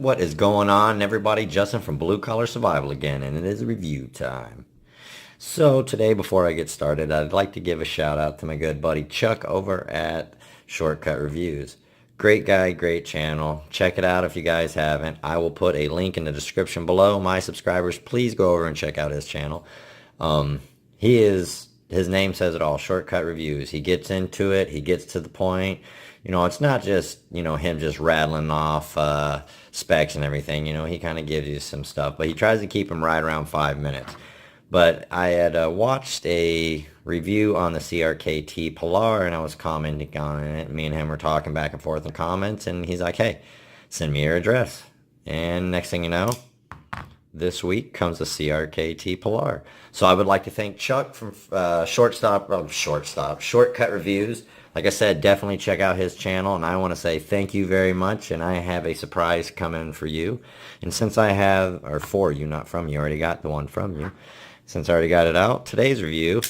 What is going on, everybody? Justin from Blue Collar Survival again, and it is review time. So today, before I get started, I'd like to give a shout out to my good buddy Chuck over at Shortcut Reviews. Great guy, great channel. Check it out if you guys haven't. I will put a link in the description below. My subscribers, please go over and check out his channel. His name says it all, Shortcut Reviews. He gets into it. He gets to the point. It's not just, him just rattling off specs and everything. He kind of gives you some stuff, but he tries to keep them right around 5 minutes. But I had watched a review on the CRKT Polar, and I was commenting on it. Me and him were talking back and forth in comments, and he's like, hey, send me your address. And next thing you know, this week comes the CRKT Polar. So I would like to thank Chuck from Shortcut Reviews. Like I said, definitely check out his channel, and I want to say thank you very much, and I have a surprise coming for you. And since I have, or for you, not from you, already got the one from you. Since I already got it out, today's review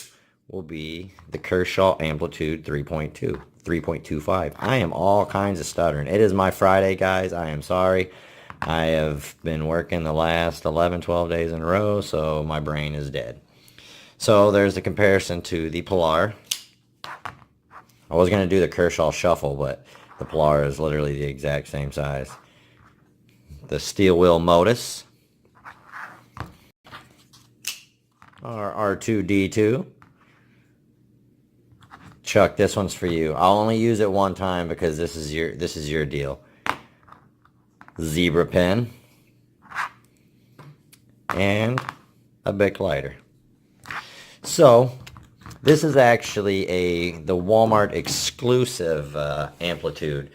will be the Kershaw Amplitude 3.25. I am all kinds of stuttering. It is my Friday, guys. I am sorry. I have been working the last 11, 12 days in a row, so my brain is dead. So there's the comparison to the Polar. I was going to do the Kershaw Shuffle, but the Polar is literally the exact same size. The steel wheel Modus. Our R2D2. Chuck, this one's for you. I'll only use it one time because this is your deal. Zebra pen. And a Bic lighter. So, this is actually the Walmart exclusive Amplitude.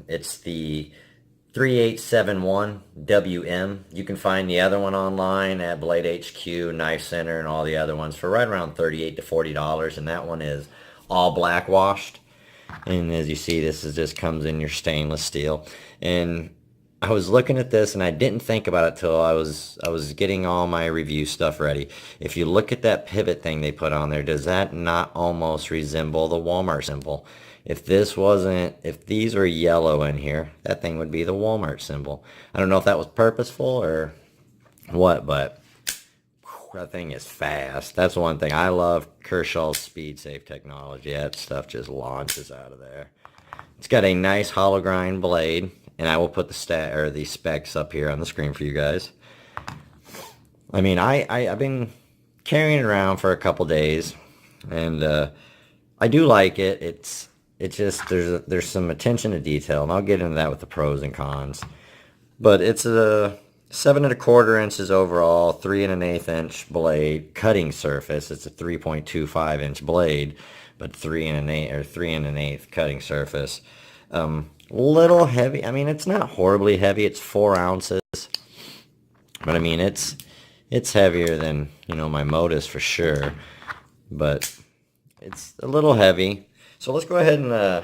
It's the 3871WM. You can find the other one online at Blade HQ, Knife Center, and all the other ones for right around $38 to $40. And that one is all black washed. And as you see, this just comes in your stainless steel. And I was looking at this, and I didn't think about it till I was getting all my review stuff ready. If you look at that pivot thing they put on there, does that not almost resemble the Walmart symbol? If these were yellow in here, that thing would be the Walmart symbol. I don't know if that was purposeful or what, but that thing is fast. That's one thing. I love Kershaw's speed safe technology. That stuff just launches out of there. It's got a nice hollow grind blade. And I will put the specs up here on the screen for you guys. I mean, I've been carrying it around for a couple days, and I do like it. It's just there's some attention to detail, and I'll get into that with the pros and cons. But it's a 7 1/4 inches overall, 3 1/8 inch blade cutting surface. It's a 3.25 inch blade, but 3 1/8 cutting surface. Little heavy. I mean, it's not horribly heavy. It's 4 ounces, but I mean, it's heavier than my Modus for sure. But it's a little heavy. So let's go ahead and and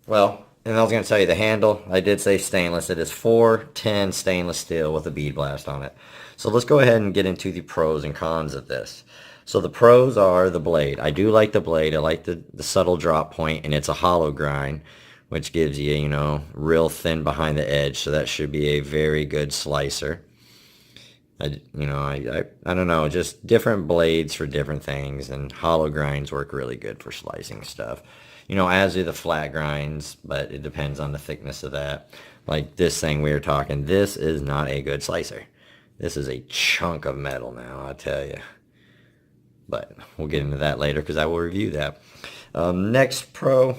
I was going to tell you the handle. I did say stainless. It is 410 stainless steel with a bead blast on it. So let's go ahead and get into the pros and cons of this. So the pros are the blade. I do like the blade. I like the subtle drop point, and it's a hollow grind, which gives you, real thin behind the edge. So that should be a very good slicer. I don't know, just different blades for different things, and hollow grinds work really good for slicing stuff. As do the flat grinds, but it depends on the thickness of that. Like this thing we were talking, this is not a good slicer. This is a chunk of metal now, I'll tell you. But we'll get into that later because I will review that. Next pro.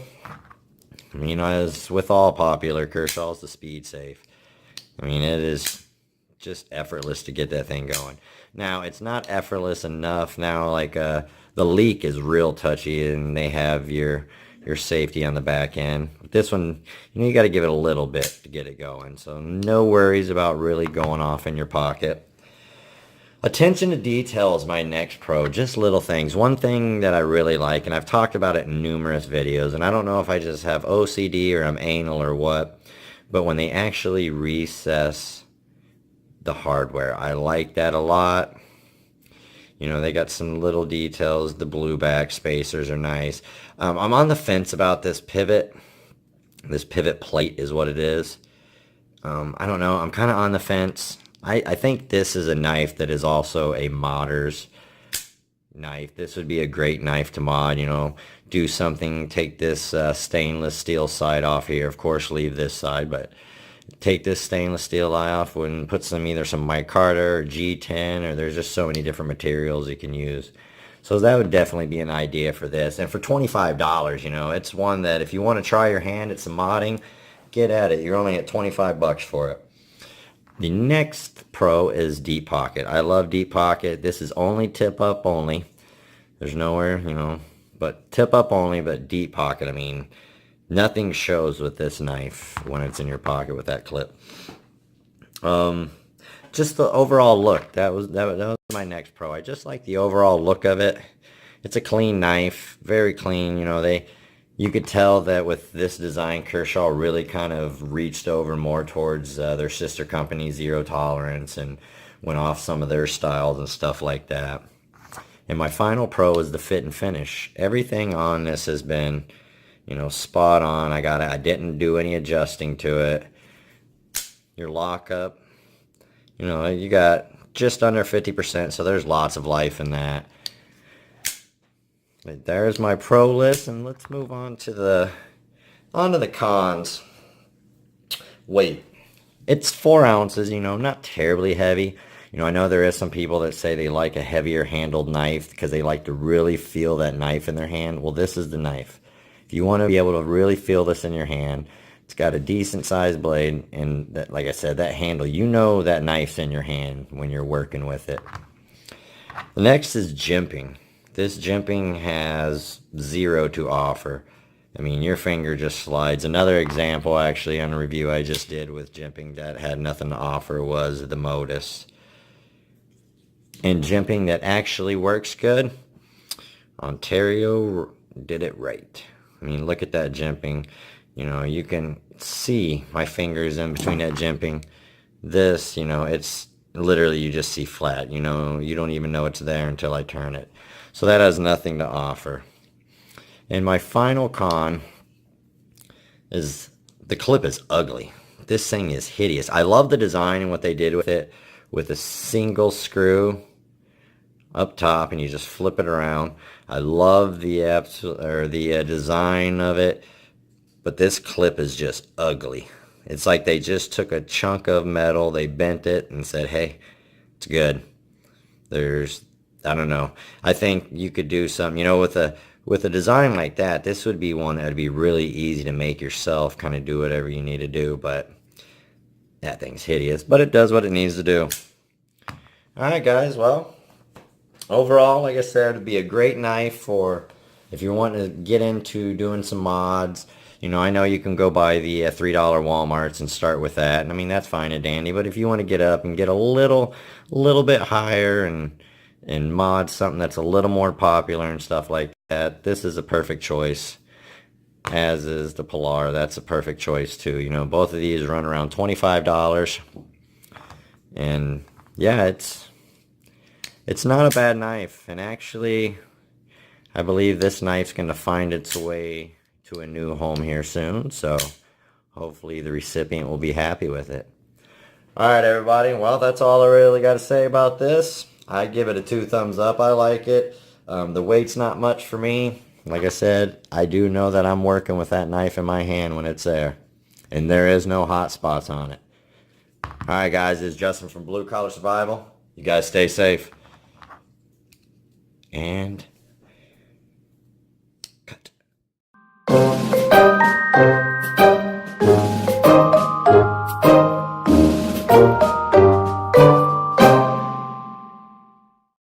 As with all popular Kershaw's, the speed safe. I mean, it is just effortless to get that thing going. Now, it's not effortless enough. Now, like the leak is real touchy, and they have your safety on the back end. But this one, you got to give it a little bit to get it going. So no worries about really going off in your pocket. Attention to detail is my next pro. Just little things. One thing that I really like, and I've talked about it in numerous videos, and I don't know if I just have OCD or I'm anal or what, but when they actually recess the hardware, I like that a lot. They got some little details. The blue back spacers are nice. I'm on the fence about this pivot. This pivot plate is what it is. I don't know. I'm kind of on the fence. I think this is a knife that is also a modder's knife. This would be a great knife to mod, you know, do something, take this stainless steel side off here. Of course, leave this side, but take this stainless steel eye off and put either some micarta or G10, or there's just so many different materials you can use. So that would definitely be an idea for this. And for $25, you know, it's one that if you want to try your hand at some modding, get at it. You're only at 25 bucks for it. The next pro is Deep Pocket. I love Deep Pocket. This is only tip up only. There's nowhere, you know, but tip up only, but Deep Pocket. I mean, nothing shows with this knife when it's in your pocket with that clip. Just the overall look. That was my next pro. I just like the overall look of it. It's a clean knife, very clean. You know, you could tell that with this design, Kershaw really kind of reached over more towards their sister company, Zero Tolerance, and went off some of their styles and stuff like that. And my final pro is the fit and finish. Everything on this has been, you know, spot on. I didn't do any adjusting to it. Your lockup, you know, you got just under 50%, so there's lots of life in that. But there's my pro list, and let's move on to the cons. Weight. It's 4 ounces, you know, not terribly heavy. You know, I know there is some people that say they like a heavier handled knife because they like to really feel that knife in their hand. Well, this is the knife. If you want to be able to really feel this in your hand, it's got a decent sized blade, and that, like I said, that handle, you know that knife's in your hand when you're working with it. The next is jimping. This jimping has 0 to offer. I mean, your finger just slides. Another example, actually, on a review I just did with jimping that had nothing to offer was the Modus. And jimping that actually works good, Ontario did it right. I mean, look at that jimping. You know, you can see my fingers in between that jimping. This, you know, it's literally, you just see flat. You know, you don't even know it's there until I turn it. So that has nothing to offer. And my final con is the clip is ugly. This thing is hideous. I love the design and what they did with it, with a single screw up top, and you just flip it around. I love the design of it, but this clip is just ugly. It's like they just took a chunk of metal, they bent it, and said, hey, it's good. I don't know. I think you could do something, you know, with a design like that. This would be one that would be really easy to make yourself, kind of do whatever you need to do, but that thing's hideous, but it does what it needs to do. Alright guys, well, overall, like I said, it'd be a great knife for if you're wanting to get into doing some mods. You know, I know you can go buy the $3 Wal-Marts and start with that, and I mean, that's fine and dandy, but if you want to get up and get a little bit higher and mod something that's a little more popular and stuff like that, this is a perfect choice. As is the Pilar. That's a perfect choice too. You know, both of these run around $25. And yeah, it's not a bad knife. And actually, I believe this knife's going to find its way to a new home here soon. So hopefully the recipient will be happy with it. Alright everybody, well, that's all I really got to say about this. I give it a 2 thumbs up. I like it. The weight's not much for me. Like I said, I do know that I'm working with that knife in my hand when it's there. And there is no hot spots on it. Alright guys, this is Justin from Blue Collar Survival. You guys stay safe. And cut.